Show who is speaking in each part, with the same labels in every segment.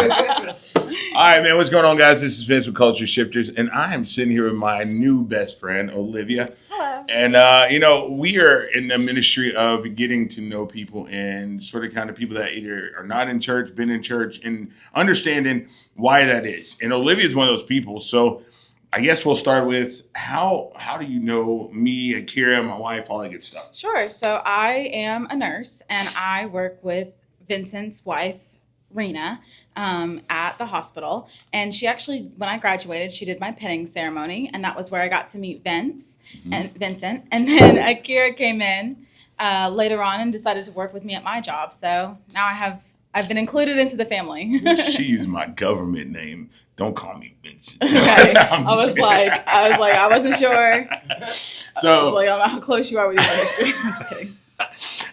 Speaker 1: right, man. What's going on, guys? This is Vince with Culture Shifters, and I am sitting here with my new best friend, Olivia.
Speaker 2: Hello.
Speaker 1: And, we are in the ministry of getting to know people and sort of kind of people that either are not in church, been in church, and understanding why that is. And Olivia is one of those people. So I guess we'll start with how do you know me, Akira, my wife, all that good stuff?
Speaker 2: Sure. So I am a nurse, and I work with Vincent's wife, Rena, at the hospital. And she actually, when I graduated, she did my pinning ceremony, and that was where I got to meet and Vincent. And then Akira came in later on and decided to work with me at my job. So now I've been included into the family.
Speaker 1: She used my government name. Don't call me Vincent.
Speaker 2: Okay. I wasn't sure.
Speaker 1: So
Speaker 2: I don't know how close you are with your ministry. I'm just kidding.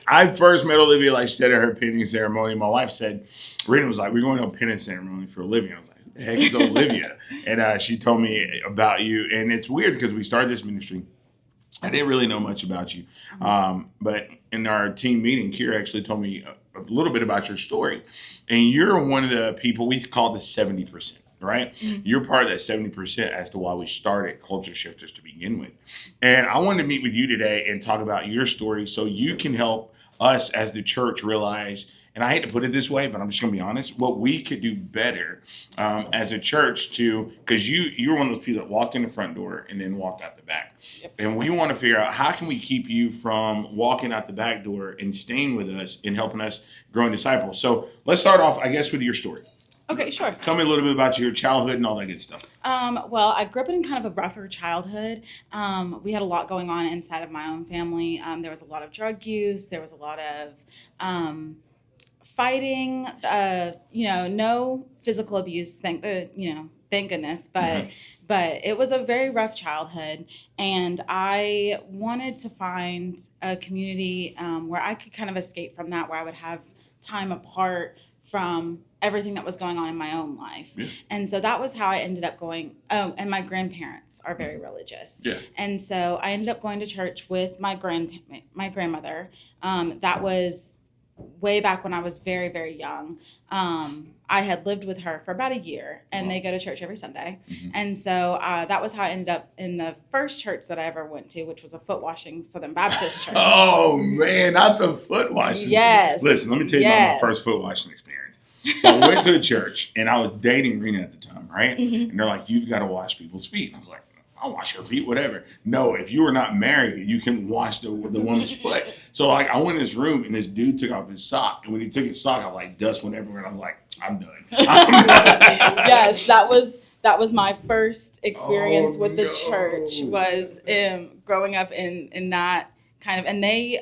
Speaker 1: I first met Olivia, like she said, at her pinning ceremony. My wife said, Rena was like, we're going to a pinning ceremony for Olivia. I was like, who the heck is Olivia? And she told me about you. And it's weird because we started this ministry. I didn't really know much about you. But in our team meeting, Kira actually told me a little bit about your story. And you're one of the people we call the 70%. Right? Mm-hmm. You're part of that 70% as to why we started Culture Shifters to begin with. And I wanted to meet with you today and talk about your story so you can help us as the church realize, and I hate to put it this way, but I'm just going to be honest, what we could do better as a church because you're one of those people that walked in the front door and then walked out the back. Yep. And we want to figure out how can we keep you from walking out the back door and staying with us and helping us grow and disciple. So let's start off, I guess, with your story.
Speaker 2: Okay, sure.
Speaker 1: Tell me a little bit about your childhood and all that good stuff.
Speaker 2: Well, I grew up in kind of a rougher childhood. We had a lot going on inside of my own family. There was a lot of drug use. There was a lot of fighting. No physical abuse. Thank goodness. But it was a very rough childhood, and I wanted to find a community where I could kind of escape from that, where I would have time apart from everything that was going on in my own life. Yeah. And so that was how I ended up going. Oh, and my grandparents are very religious. Yeah. And so I ended up going to church with my grandmother. That was way back when I was very, very young. I had lived with her for about a year, and they go to church every Sunday. Mm-hmm. And so that was how I ended up in the first church that I ever went to, which was a foot washing Southern Baptist church.
Speaker 1: Oh, man, not the foot washing.
Speaker 2: Yes.
Speaker 1: Listen, let me tell you about my first foot washing experience. So I went to a church, and I was dating Rena at the time, right? Mm-hmm. And they're like, you've got to wash people's feet. And I was like, I'll wash her feet, whatever. No, if you were not married, you can wash the woman's foot. So I went in this room, and this dude took off his sock. And when he took his sock, I dust went everywhere. And I was like, I'm done.
Speaker 2: Yes, that was my first experience with the church, was growing up in that kind of, and they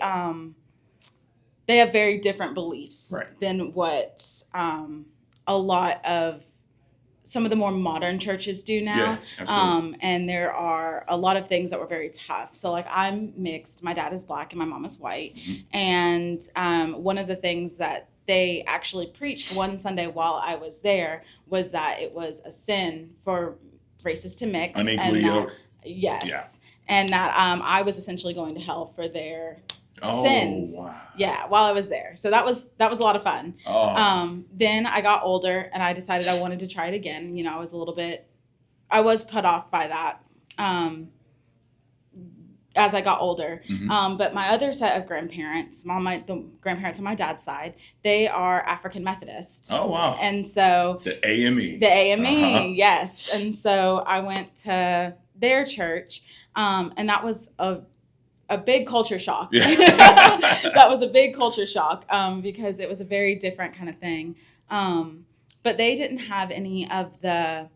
Speaker 2: have very different beliefs than what a lot of some of the more modern churches do now. Yeah, absolutely. And there are a lot of things that were very tough. So I'm mixed. My dad is black and my mom is white. Mm-hmm. And one of the things that they actually preached one Sunday while I was there was that it was a sin for races to mix.
Speaker 1: Unequally yoked.
Speaker 2: Yes. Yeah. And that I was essentially going to hell for their sins. Wow. Yeah, while I was there. So that was a lot of fun. Oh. Then I got older, and I decided I wanted to try it again. I was put off by that as I got older. Mm-hmm. But my other set of grandparents, the grandparents on my dad's side, they are African Methodist.
Speaker 1: Oh, wow.
Speaker 2: And so
Speaker 1: the AME.
Speaker 2: The AME, yes. And so I went to their church, and that was a big culture shock. Yeah. That was a big culture shock because it was a very different kind of thing. But they didn't have any of the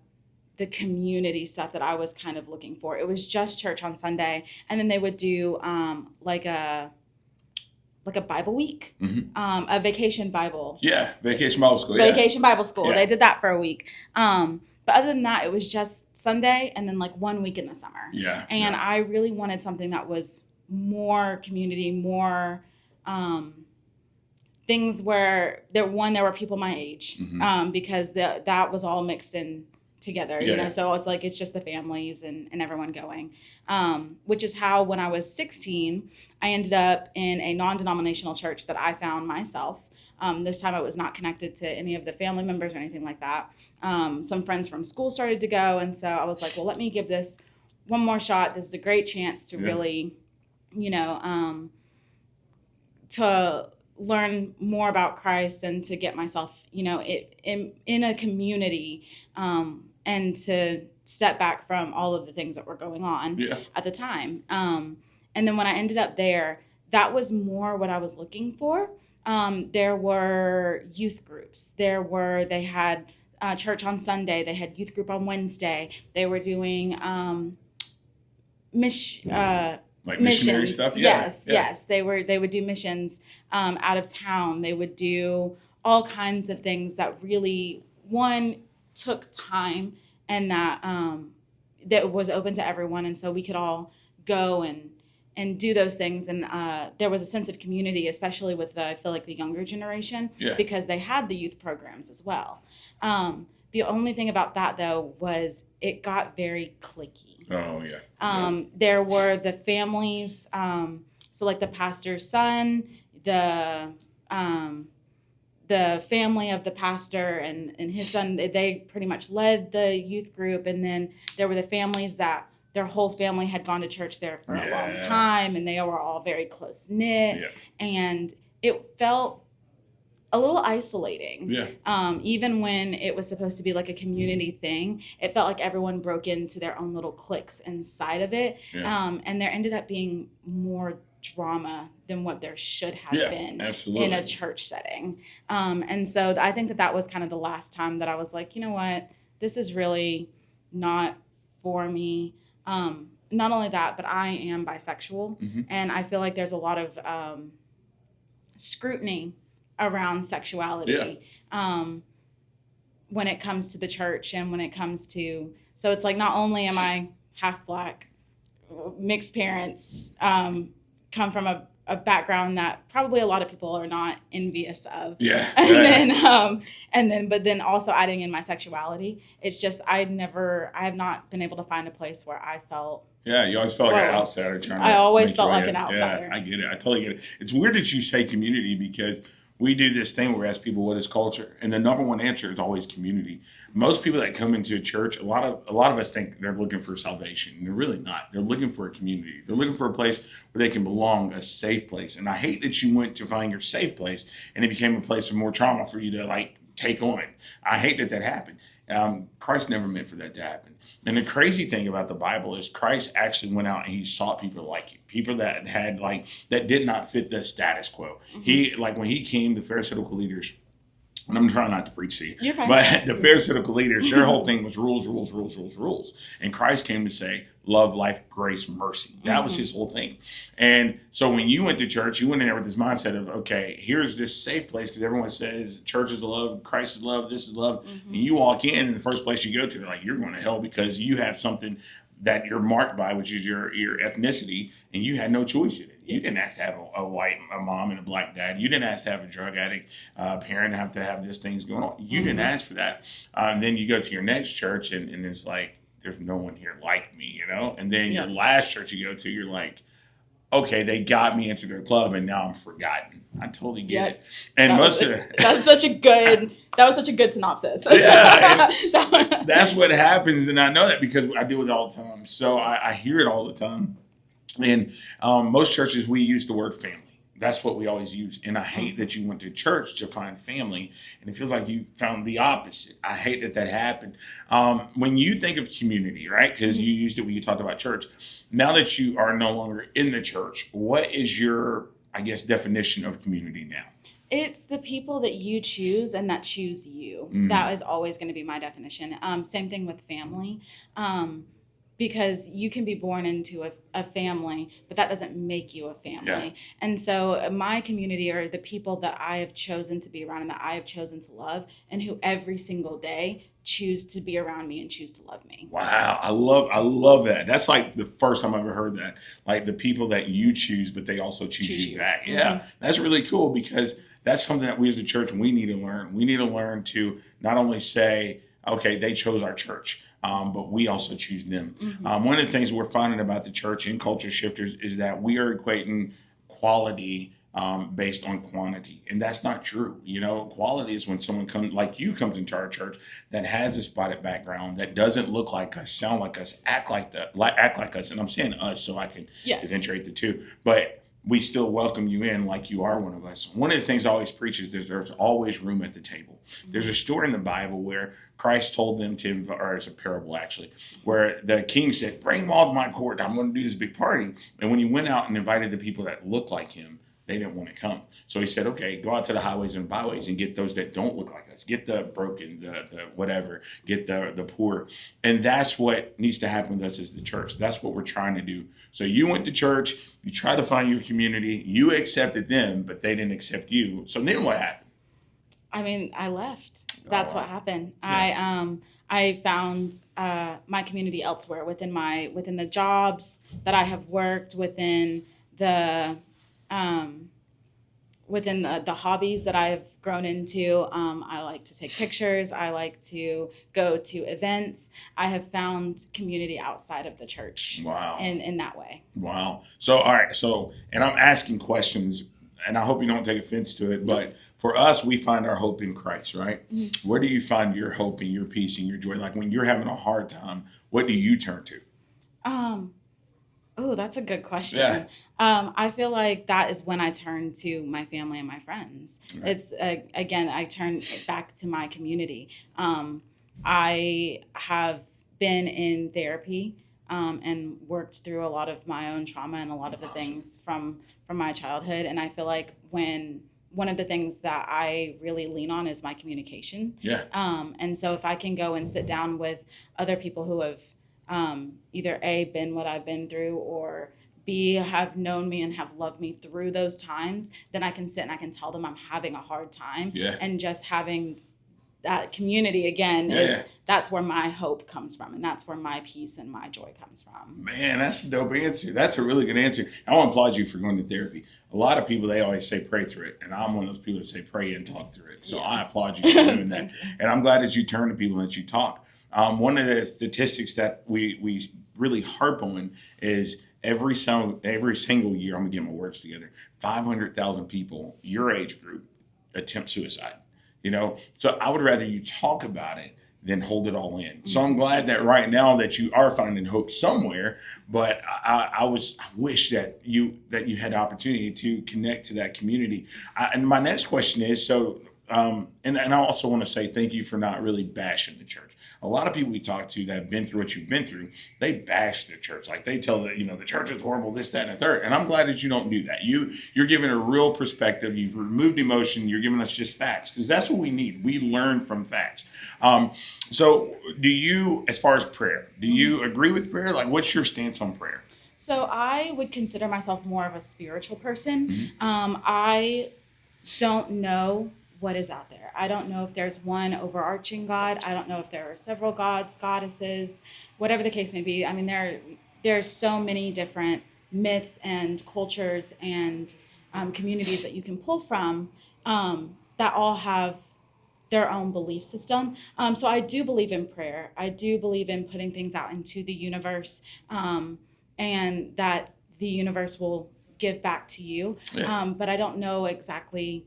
Speaker 2: community stuff that I was kind of looking for. It was just church on Sunday, and then they would do like a Bible week, mm-hmm. A vacation Bible.
Speaker 1: Yeah, vacation Bible school.
Speaker 2: Vacation Bible school. Yeah. They did that for a week. But other than that, it was just Sunday and then 1 week in the summer.
Speaker 1: Yeah.
Speaker 2: And I really wanted something that was more community, more things where there were people my age, mm-hmm. Because that was all mixed in together, yeah. So it's just the families and everyone going, which is how when I was 16, I ended up in a non-denominational church that I found myself. This time I was not connected to any of the family members or anything like that. Some friends from school started to go. And so I was like, well, let me give this one more shot. This is a great chance to really, to learn more about Christ and to get myself, in a community, and to step back from all of the things that were going on at the time. And then when I ended up there, that was more what I was looking for. There were youth groups. They had church on Sunday. They had youth group on Wednesday. They were doing
Speaker 1: missionary stuff.
Speaker 2: Yes. They would do missions out of town. They would do all kinds of things that really, one, took time, and that was open to everyone, and so we could all go and do those things. And there was a sense of community, especially with I feel like the younger generation, because they had the youth programs as well. The only thing about that, though, was it got very cliquey.
Speaker 1: Oh, yeah.
Speaker 2: There were the families, so like the pastor's son, the family of the pastor and his son, they pretty much led the youth group. And then there were the families that their whole family had gone to church there for a long time, and they were all very close knit. Yeah. And it felt a little isolating. Yeah. Even when it was supposed to be like a community thing, it felt like everyone broke into their own little cliques inside of it. Yeah. And there ended up being more drama than what there should have been in a church setting. And so I think that was kind of the last time that I was like, you know what, this is really not for me. Not only that, but I am bisexual. Mm-hmm. And I feel like there's a lot of scrutiny around sexuality when it comes to the church, and when it comes to, so it's like, not only am I half Black, mixed parents, come from a background that probably a lot of people are not envious of. Yeah. But then also adding in my sexuality, it's just, I have not been able to find a place where I felt. Yeah, you always felt like an outsider I always felt like an outsider.
Speaker 1: Yeah, I get it. I totally get it. It's weird that you say community, because we do this thing where we ask people what is culture, and the number one answer is always community. Most people that come into a church, a lot of us think they're looking for salvation. They're really not. They're looking for a community. They're looking for a place where they can belong, a safe place. And I hate that you went to find your safe place and it became a place of more trauma for you to take on. I hate that happened. Christ never meant for that to happen. And the crazy thing about the Bible is Christ actually went out and he sought people like you, people that had that did not fit the status quo. Mm-hmm. He, when he came, the Pharisaical leaders, and I'm trying not to preach to you,
Speaker 2: you're fine.
Speaker 1: But the Pharisaical leaders, their whole thing was rules. And Christ came to say, love, life, grace, mercy. That was his whole thing. And so when you went to church, you went in there with this mindset of, okay, here's this safe place, because everyone says church is love, Christ is love, this is love. Mm-hmm. And you walk in, and the first place you go to, they're like, you're going to hell because you have something that you're marked by, which is your ethnicity, and you had no choice in it. You didn't ask to have a mom and a Black dad. You didn't ask to have a drug addict parent, have to have these things going on. You didn't ask for that. And then you go to your next church, and it's like, there's no one here like me, And then your last church you go to, you're like, okay, they got me into their club, and now I'm forgotten. I totally get it. And
Speaker 2: that was such a good synopsis.
Speaker 1: Yeah, that's what happens, and I know that because I do it all the time. So I hear it all the time. And most churches, we use the word family. That's what we always use. And I hate that you went to church to find family, and it feels like you found the opposite. I hate that happened. When you think of community, right, because you used it when you talked about church, now that you are no longer in the church, what is your, definition of community now?
Speaker 2: It's the people that you choose and that choose you. Mm-hmm. That is always going to be my definition. Same thing with family. Because you can be born into a family, but that doesn't make you a family. Yeah. And so my community are the people that I have chosen to be around and that I have chosen to love, and who every single day choose to be around me and choose to love me.
Speaker 1: Wow. I love that. That's like the first time I've ever heard that. Like the people that you choose, but they also choose you back. Yeah. Mm-hmm. That's really cool, because that's something that we as a church, we need to learn. We need to learn to not only say, okay, they chose our church, but we also choose them. Mm-hmm. One of the things we're finding about the church and culture shifters is that we are equating quality based on quantity. And that's not true. Quality is when someone comes into our church that has a spotted background, that doesn't look like us, sound like us, act like us. And I'm saying us so I can differentiate the two. But we still welcome you in like you are one of us. One of the things I always preach is there's always room at the table. There's a story in the Bible where Christ told them or it's a parable actually, where the king said, bring them all to my court. I'm going to do this big party. And when he went out and invited the people that looked like him, they didn't want to come. So he said, okay, go out to the highways and byways and get those that don't look like us. Get the broken, the whatever, get the poor. And that's what needs to happen with us as the church. That's what we're trying to do. So you went to church, you tried to find your community, you accepted them, but they didn't accept you. So then what happened?
Speaker 2: I mean, I left. That's what happened.
Speaker 1: Yeah.
Speaker 2: I found my community elsewhere within the jobs that I have worked, within the hobbies that I've grown into. I like to take pictures. I like to go to events. I have found community outside of the church.
Speaker 1: Wow.
Speaker 2: In that way.
Speaker 1: Wow. So, all right. So, and I'm asking questions, and I hope you don't take offense to it, but for us, we find our hope in Christ, right? Mm-hmm. Where do you find your hope and your peace and your joy? Like when you're having a hard time, what do you turn to?
Speaker 2: Oh, that's a good question.
Speaker 1: Yeah.
Speaker 2: I feel like that is when I turn to my family and my friends. Right. It's again, I turn back to my community. I have been in therapy and worked through a lot of my own trauma and a lot of the things from my childhood. And I feel like one of the things that I really lean on is my communication.
Speaker 1: Yeah.
Speaker 2: And so if I can go and sit down with other people who have either A, been what I've been through, or B, have known me and have loved me through those times, then I can sit and I can tell them I'm having a hard time.
Speaker 1: Yeah.
Speaker 2: And just having that community again that's where my hope comes from, and that's where my peace and my joy comes from.
Speaker 1: Man, that's a dope answer. That's a really good answer. I want to applaud you for going to therapy. A lot of people, they always say pray through it, and I'm one of those people that say pray and talk through it. So I applaud you for doing that. And I'm glad that you turn to people and that you talk. One of the statistics that we really harp on is every single year, I'm going to get my words together, 500,000 people, your age group, attempt suicide. So I would rather you talk about it than hold it all in. So I'm glad that right now that you are finding hope somewhere, but I wish that you had the opportunity to connect to that community. And my next question is, and I also want to say thank you for not really bashing the church. A lot of people we talk to that have been through what you've been through, they bash the church. Like they tell that, the church is horrible, this, that, and the third. And I'm glad that you don't do that. You're giving a real perspective. You've removed emotion. You're giving us just facts, because that's what we need. We learn from facts. So do you, as far as prayer, do you agree with prayer? Like, what's your stance on prayer?
Speaker 2: So I would consider myself more of a spiritual person.
Speaker 1: Mm-hmm.
Speaker 2: I don't know what is out there. I don't know if there's one overarching God. I don't know if there are several gods, goddesses, whatever the case may be. I mean, there's so many different myths and cultures and communities that you can pull from that all have their own belief system. So I do believe in prayer. I do believe in putting things out into the universe, and that the universe will give back to you. Yeah. But I don't know exactly.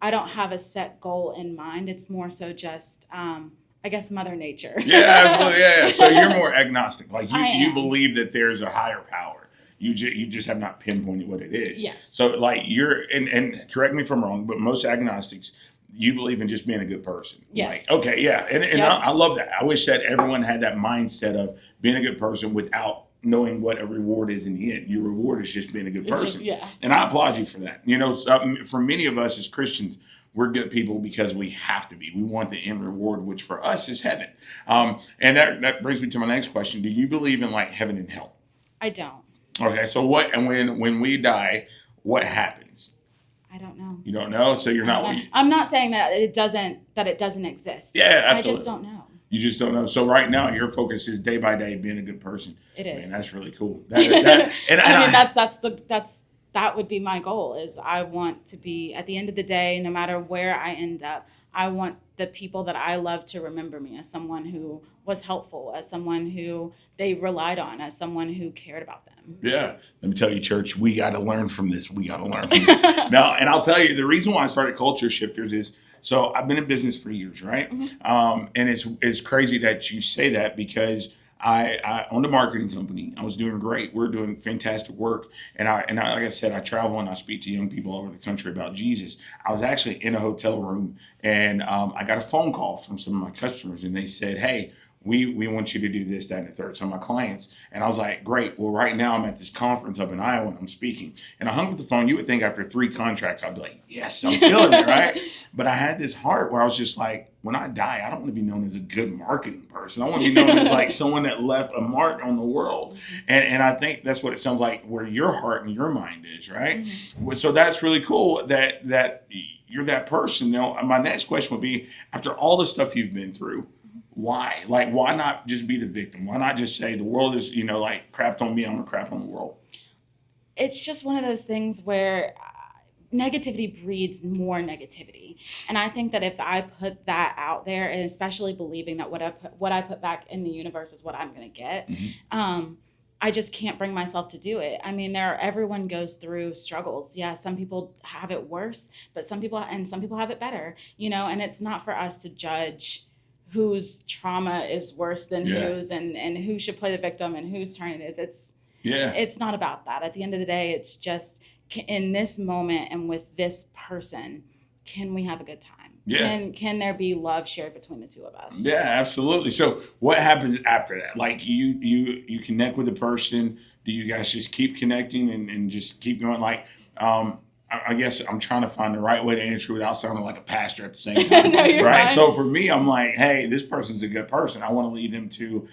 Speaker 2: I don't have a set goal in mind. It's more so just, I guess, Mother Nature.
Speaker 1: Yeah, absolutely. Yeah. So you're more agnostic. Like you believe that there's a higher power. You just have not pinpointed what it is.
Speaker 2: Yes.
Speaker 1: So like and correct me if I'm wrong, but most agnostics, you believe in just being a good person.
Speaker 2: Yes.
Speaker 1: Like, okay, yeah. And I love that. I wish that everyone had that mindset of being a good person without knowing what a reward is in the end. Your reward is just being a good person. And I applaud you for that. For many of us as Christians, we're good people because we have to be. We want the end reward, which for us is heaven. And that brings me to my next question. Do you believe in like heaven and hell?
Speaker 2: I don't.
Speaker 1: Okay, so what, and when we die, what happens?
Speaker 2: I don't know.
Speaker 1: You don't know? So you're not.
Speaker 2: I'm not saying that it doesn't exist.
Speaker 1: Yeah, absolutely.
Speaker 2: I just don't know.
Speaker 1: You just don't know. So right now, your focus is day by day being a good person.
Speaker 2: It is.
Speaker 1: Man, that's really cool.
Speaker 2: That's that would be my goal. Is I want to be, at the end of the day, no matter where I end up, I want the people that I love to remember me as someone who was helpful, as someone who they relied on, as someone who cared about them.
Speaker 1: Yeah. Let me tell you, church, we got to learn from this. We got to learn from this. Now, and I'll tell you, the reason why I started Culture Shifters is, so I've been in business for years, right? And it's crazy that you say that, because I owned a marketing company. I was doing great. We're doing fantastic work. And I, like I said, I travel and I speak to young people all over the country about Jesus. I was actually in a hotel room, and I got a phone call from some of my customers, and they said, hey, we want you to do this, that, and the third. So my clients, and I was like, great. Well, right now I'm at this conference up in Iowa and I'm speaking. And I hung up the phone. You would think after 3 contracts, I'd be like, yes, I'm killing it, right? But I had this heart where I was just like, when I die, I don't want to be known as a good marketing person. I want to be known as like someone that left a mark on the world. And I think that's what it sounds like where your heart and your mind is, right? So that's really cool that you're that person. Now, my next question would be, after all the stuff you've been through, why? Like, why not just be the victim? Why not just say the world is, like crapped on me, I'm gonna crap on the world?
Speaker 2: It's just one of those things where negativity breeds more negativity. And I think that if I put that out there, and especially believing that what I put back in the universe is what I'm gonna get, I just can't bring myself to do it. I mean, everyone goes through struggles. Yeah, some people have it worse, but some people have it better, and it's not for us to judge whose trauma is worse than whose, and who should play the victim and whose turn it is. It's not about that. At the end of the day, it's just, in this moment and with this person, can we have a good time? Yeah. Can there be love shared between the two of us?
Speaker 1: Yeah, absolutely. So what happens after that? Like you connect with the person. Do you guys just keep connecting and just keep going? Like, I guess I'm trying to find the right way to answer without sounding like a pastor at the same time.
Speaker 2: No, you're
Speaker 1: right?
Speaker 2: fine.
Speaker 1: So for me, I'm like, hey, this person's a good person. I want to lead them to,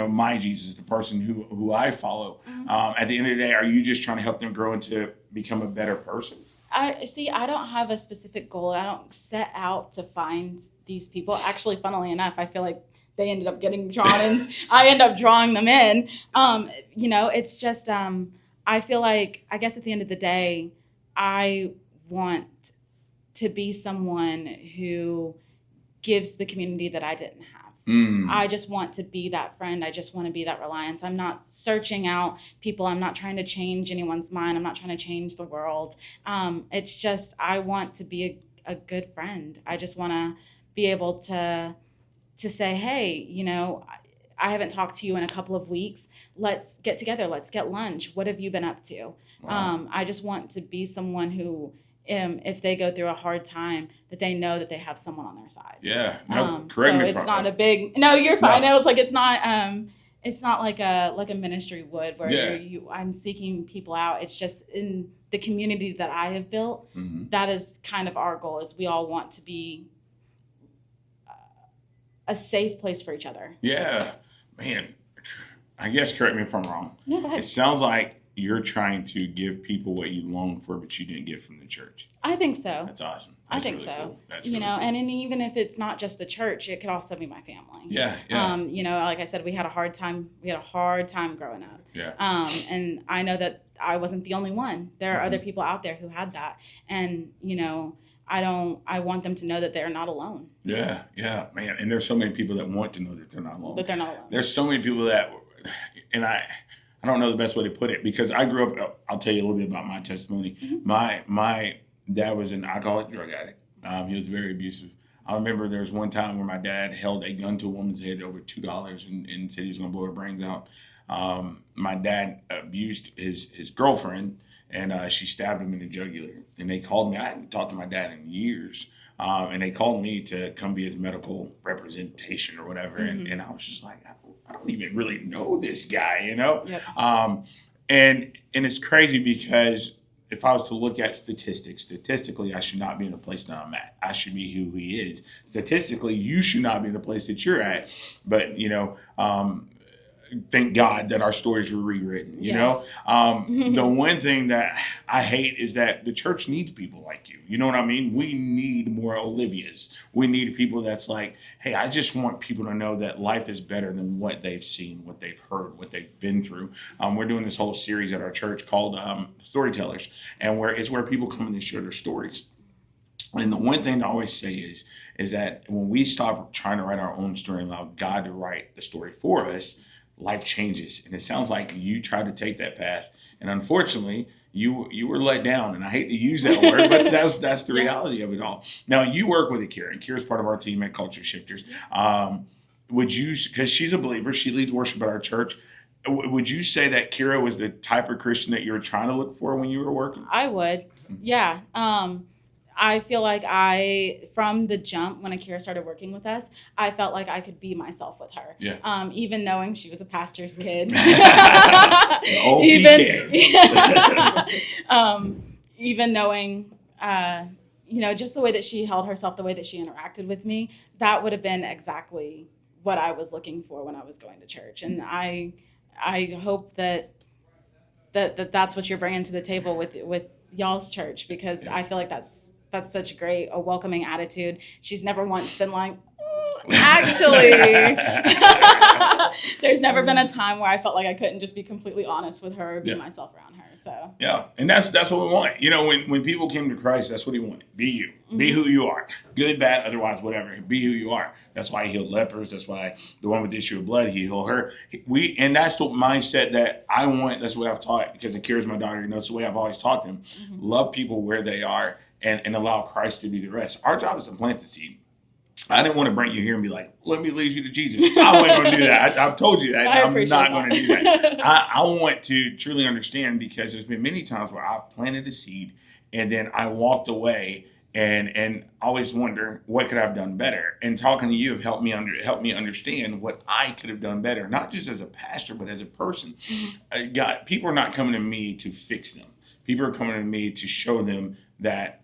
Speaker 1: my Jesus, the person who I follow. At the end of the day, are you just trying to help them grow into become a better person?
Speaker 2: I don't have a specific goal. I don't set out to find these people. Actually, funnily enough, I feel like they ended up getting drawn and I end up drawing them in. It's just, I feel like, I guess at the end of the day, I want to be someone who gives the community that I didn't have. I just want to be that friend. I just want to be that reliance. I'm not searching out people. I'm not trying to change anyone's mind. I'm not trying to change the world. It's just, I want to be a good friend. I just want to be able to say, hey, I haven't talked to you in a couple of weeks. Let's get together. Let's get lunch. What have you been up to? Wow. I just want to be someone who, if they go through a hard time, that they know that they have someone on their side.
Speaker 1: Yeah. No, correct me.
Speaker 2: So it's not a big. No, you're fine. No. It's like it's not like a ministry would where I'm seeking people out. It's just in the community that I have built. That is kind of our goal. Is we all want to be a safe place for each other.
Speaker 1: Yeah, man. I guess, correct me if I'm wrong.
Speaker 2: No, go ahead.
Speaker 1: It sounds like you're trying to give people what you long for, but you didn't get from the church.
Speaker 2: I think so.
Speaker 1: That's awesome.
Speaker 2: I think
Speaker 1: really
Speaker 2: so.
Speaker 1: Cool. That's really cool.
Speaker 2: And even if it's not just the church, it could also be my family.
Speaker 1: Yeah.
Speaker 2: Like I said, we had a hard time growing up.
Speaker 1: Yeah.
Speaker 2: And I know that I wasn't the only one. There are other people out there who had that. And, I want them to know that they're not alone.
Speaker 1: Yeah, man. And there's so many people that want to know that they're not alone.
Speaker 2: That they're not alone.
Speaker 1: There's so many people that, and I don't know the best way to put it, because I grew up, I'll tell you a little bit about my testimony. My dad was an alcoholic drug addict. He was very abusive. I remember there was one time where my dad held a gun to a woman's head over $2 and said he was going to blow her brains out. My dad abused his girlfriend, and she stabbed him in the jugular. And they called me. I hadn't talked to my dad in years. And they called me to come be his medical representation or whatever. And I was just like, I don't even really know this guy, Yep. And it's crazy because if I was to look at statistically, I should not be in the place that I'm at. I should be who he is. Statistically, you should not be in the place that you're at. But, thank God that our stories were rewritten, you
Speaker 2: Yes.
Speaker 1: know? The one thing that I hate is that the church needs people like you. You know what I mean? We need more Olivias. We need people that's like, hey, I just want people to know that life is better than what they've seen, what they've heard, what they've been through. We're doing this whole series at our church called Storytellers, and where people come in and share their stories. And the one thing I always say is that when we stop trying to write our own story and allow God to write the story for us, life changes. And it sounds like you tried to take that path, and unfortunately, you were let down. And I hate to use that word, but that's the reality of it all. Now, you work with Kira, and Kira's part of our team at Culture Shifters. Would you, because she's a believer, she leads worship at our church. Would you say that Kira was the type of Christian that you were trying to look for when you were working?
Speaker 2: I would. Yeah. I feel like from the jump, when Akira started working with us, I felt like I could be myself with her.
Speaker 1: Yeah.
Speaker 2: Even knowing she was a pastor's kid. Even knowing, just the way that she held herself, the way that she interacted with me, that would have been exactly what I was looking for when I was going to church. And I hope that's what you're bringing to the table with y'all's church, because I feel like that's such a welcoming attitude. She's never once been like, actually, there's never been a time where I felt like I couldn't just be completely honest with her or be myself around her. So
Speaker 1: yeah, and that's what we want. You know, when people came to Christ, that's what he wanted. Be you. Be who you are. Good, bad, otherwise, whatever. Be who you are. That's why he healed lepers. That's why the one with the issue of blood, he healed her. And that's the mindset that I want. That's the way I've taught, because Akira's my daughter. That's the way I've always taught them. Love people where they are and allow Christ to do the rest. Our job is to plant the seed. I didn't want to bring you here and be like, let me lead you to Jesus. I wasn't going to do that. I've told you that. I'm not going to do that. I want to truly understand, because there's been many times where I've planted a seed and then I walked away and always wonder, what could I have done better? And talking to you have helped me understand what I could have done better, not just as a pastor, but as a person. God, people are not coming to me to fix them. People are coming to me to show them that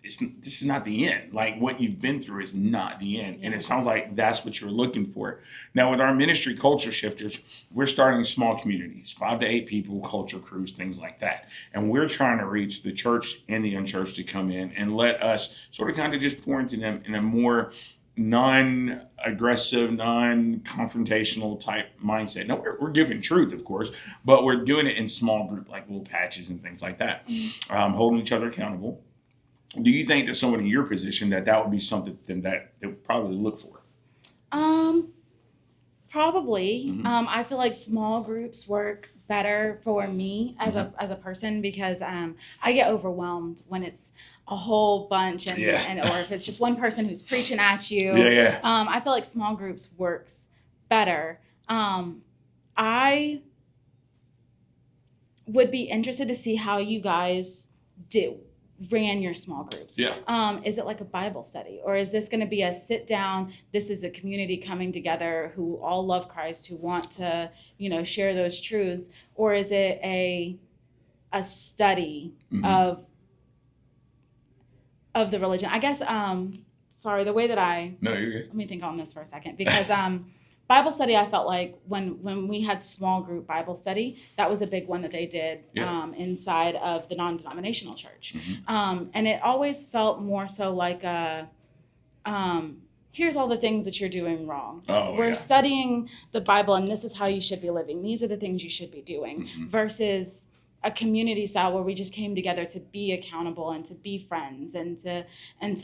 Speaker 1: this is not the end. Like, what you've been through is not the end. And it sounds like that's what you're looking for. Now, with our ministry, Culture Shifters, we're starting small communities, 5 to 8 people, culture crews, things like that. And we're trying to reach the church and the unchurched to come in and let us sort of kind of just pour into them in a more non-aggressive, non-confrontational type mindset. Now, we're giving truth, of course, but we're doing it in small group, like little patches and things like that, holding each other accountable. Do you think that someone in your position that would be something that they would probably look for?
Speaker 2: Probably. I feel like small groups work better for me as a person, because I get overwhelmed when it's a whole bunch and or if it's just one person who's preaching at you. I feel like small groups works better. I would be interested to see how you guys ran your small groups. Is it like a Bible study, or is this going to be a sit down? This is a community coming together who all love Christ, who want to, share those truths, or is it a study of the religion? I guess. Sorry, the way that
Speaker 1: No, you're good.
Speaker 2: Let me think on this for a second, because Bible study, I felt like when we had small group Bible study, that was a big one that they did inside of the non-denominational church. And it always felt more so like here's all the things that you're doing wrong. We're studying the Bible, and this is how you should be living. These are the things you should be doing, versus a community style where we just came together to be accountable and to be friends and to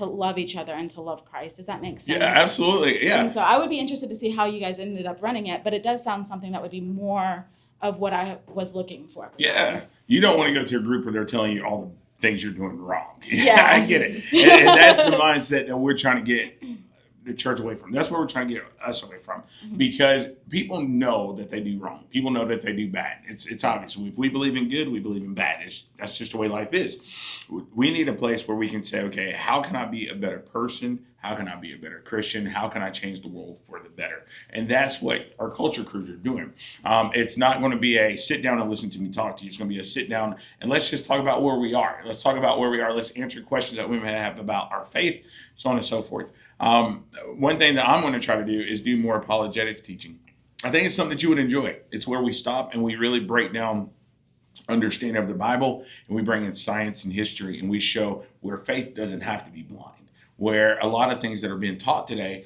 Speaker 2: love each other and to love Christ. Does that make sense?
Speaker 1: Yeah, absolutely. Yeah.
Speaker 2: And so I would be interested to see how you guys ended up running it, but it does sound something that would be more of what I was looking for.
Speaker 1: Yeah. You don't want to go to a group where they're telling you all the things you're doing wrong.
Speaker 2: Yeah.
Speaker 1: I get it. And that's the mindset that we're trying to get the church away from. That's where we're trying to get us away from, because people know that they do wrong. People know that they do bad. It's obvious. If we believe in good, we believe in bad. That's just the way life is. We need a place where we can say, okay, how can I be a better person? How can I be a better Christian? How can I change the world for the better? And that's what our culture crews are doing. It's not going to be a sit down and listen to me talk to you. It's going to be a sit down and let's just talk about where we are. Let's talk about where we are. Let's answer questions that we may have about our faith, so on and so forth. One thing that I'm going to try to do is do more apologetics teaching. I think it's something that you would enjoy. It's where we stop and we really break down understanding of the Bible, and we bring in science and history, and we show where faith doesn't have to be blind, where a lot of things that are being taught today,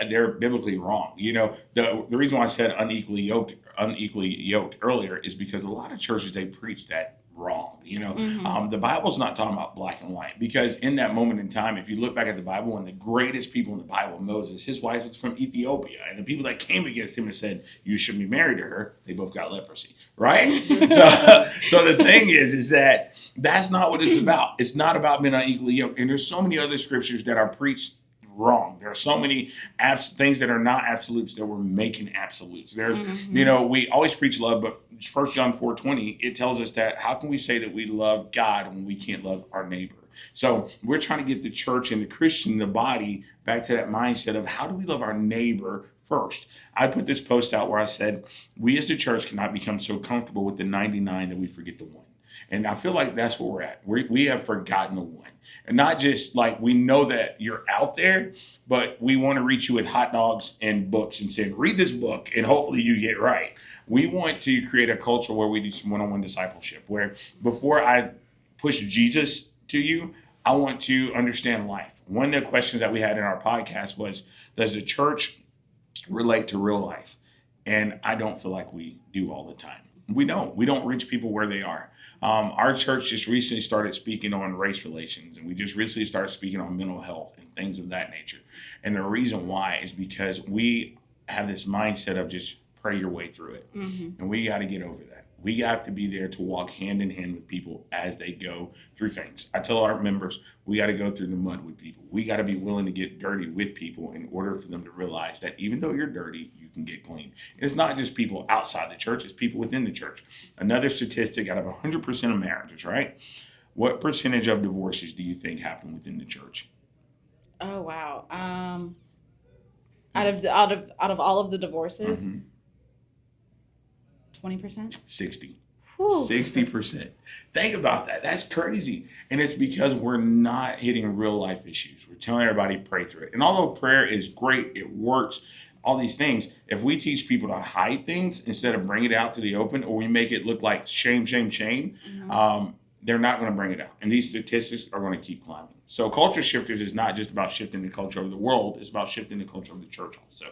Speaker 1: they're biblically wrong. You know, the reason why I said unequally yoked earlier is because a lot of churches, they preach that wrong. You know, the Bible's not talking about black and white, because in that moment in time, if you look back at the Bible, one of the greatest people in the Bible, Moses, his wife was from Ethiopia, and the people that came against him and said you shouldn't be married to her, they both got leprosy, right? So the thing is that that's not what it's about. It's not about being unequally yoked, and there's so many other scriptures that are preached wrong. There are so many things that are not absolutes that we're making absolutes. There's, you know, we always preach love, but 1 John 4:20, it tells us that how can we say that we love God when we can't love our neighbor? So we're trying to get the church and the Christian, the body, back to that mindset of how do we love our neighbor first. I put this post out where I said, we as the church cannot become so comfortable with the 99 that we forget the one. And I feel like that's where we're at. We have forgotten the one. And not just like we know that you're out there, but we want to reach you with hot dogs and books and say, read this book and hopefully you get right. We want to create a culture where we do some one-on-one discipleship, where before I push Jesus to you, I want to understand life. One of the questions that we had in our podcast was, does the church relate to real life? And I don't feel like we do all the time. We don't reach people where they are. Our church just recently started speaking on race relations, and we just recently started speaking on mental health and things of that nature. And the reason why is because we have this mindset of just pray your way through it. And we got to get over that. We have to be there to walk hand in hand with people as they go through things. I tell our members, we got to go through the mud with people. We got to be willing to get dirty with people in order for them to realize that even though you're dirty, you can get clean. It's not just people outside the church, it's people within the church. Another statistic, out of 100% of marriages, right? What percentage of divorces do you think happen within the church?
Speaker 2: Oh, wow. Out of all of the divorces, 20%?
Speaker 1: 60.
Speaker 2: Whew.
Speaker 1: 60%. Think about that. That's crazy. And it's because we're not hitting real life issues. We're telling everybody pray through it. And although prayer is great, it works, all these things, if we teach people to hide things instead of bring it out to the open, or we make it look like shame, they're not going to bring it out. And these statistics are going to keep climbing. So culture shifters is not just about shifting the culture of the world. It's about shifting the culture of the church also.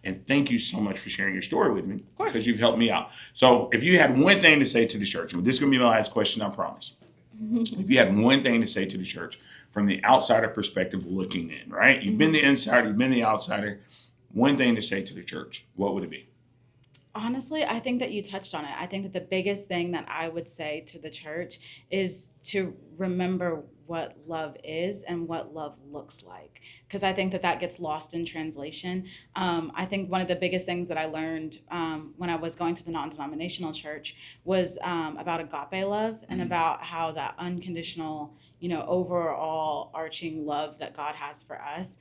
Speaker 1: And thank you so much for sharing your story with me, because you've helped me out. So if you had one thing to say to the church, and this is going to be my last question, I promise. If you had one thing to say to the church from the outsider perspective looking in, right? You've been the insider, you've been the outsider. One thing to say to the church, what would it be?
Speaker 2: Honestly, I think that you touched on it. I think that the biggest thing that I would say to the church is to remember what love is and what love looks like. Because I think that that gets lost in translation. I think one of the biggest things that I learned when I was going to the non-denominational church was about agape love and about how that unconditional, overall arching love that God has for us,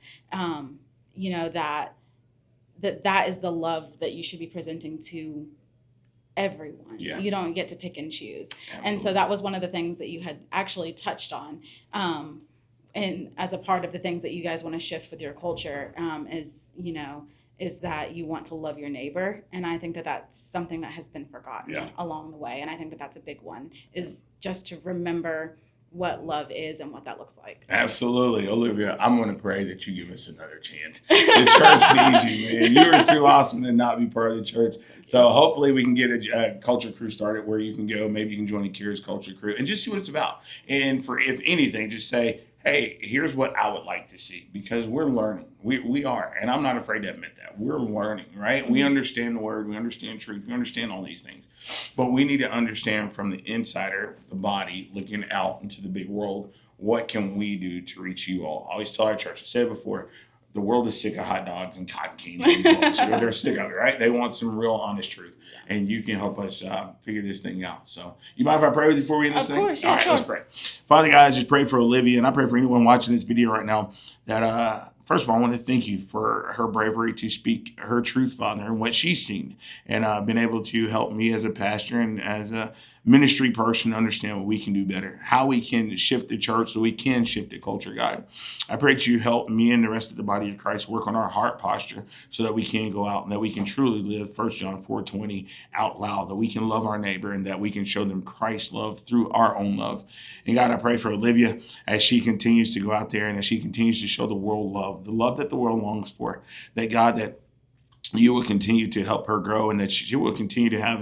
Speaker 2: that is the love that you should be presenting to everyone. Yeah. You don't get to pick and choose. Absolutely. And so that was one of the things that you had actually touched on. And as a part of the things that you guys want to shift with your culture is that you want to love your neighbor. And I think that that's something that has been forgotten along the way. And I think that that's a big one, is just to remember what love is and what that looks like. Absolutely. Olivia, I'm going to pray that you give us another chance. The church needs you, man. You are too awesome to not be part of the church. So hopefully we can get a culture crew started where you can go. Maybe you can join the Curious Culture Crew and just see what it's about. And if anything, just say, hey, here's what I would like to see, because we're learning. We are. And I'm not afraid to admit that. We're learning, right? Mm-hmm. We understand the word. We understand truth. We understand all these things. But we need to understand from the insider, the body, looking out into the big world, what can we do to reach you all? I always tell our church, I said it before, the world is sick of hot dogs and cotton candy. They're sick of it, right? They want some real honest truth. And you can help us figure this thing out. So you mind if I pray with you before we end this thing? Of course, yeah, all right, sure. Let's pray. Father God, I just pray for Olivia, and I pray for anyone watching this video right now that, first of all, I want to thank you for her bravery to speak her truth, Father, and what she's seen, and been able to help me as a pastor and as
Speaker 1: ministry person to understand what we can do better, how we can shift the church so we can shift the culture, God. I pray that you help me and the rest of the body of Christ work on our heart posture so that we can go out and that we can truly live 1 John 4:20 out loud, that we can love our neighbor and that we can show them Christ's love through our own love. And God, I pray for Olivia as she continues to go out there and as she continues to show the world love, the love that the world longs for, that God, that you will continue to help her grow and that she will continue to have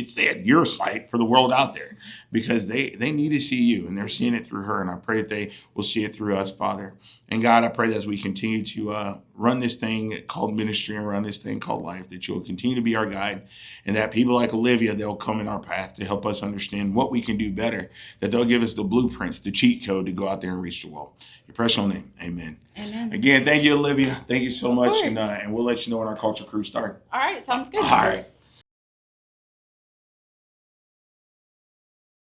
Speaker 1: stay at your sight for the world out there because they need to see you and they're seeing it through her. And I pray that they will see it through us, Father. And God, I pray that as we continue to run this thing called ministry and run this thing called life, that you'll continue to be our guide and that people like Olivia, they'll come in our path to help us understand what we can do better, that they'll give us the blueprints, the cheat code to go out there and reach the wall. Your precious name, amen.
Speaker 2: Amen.
Speaker 1: Again, thank you, Olivia. Thank you so much. And we'll let you know when our culture crew starts.
Speaker 2: All right, sounds good.
Speaker 1: All right.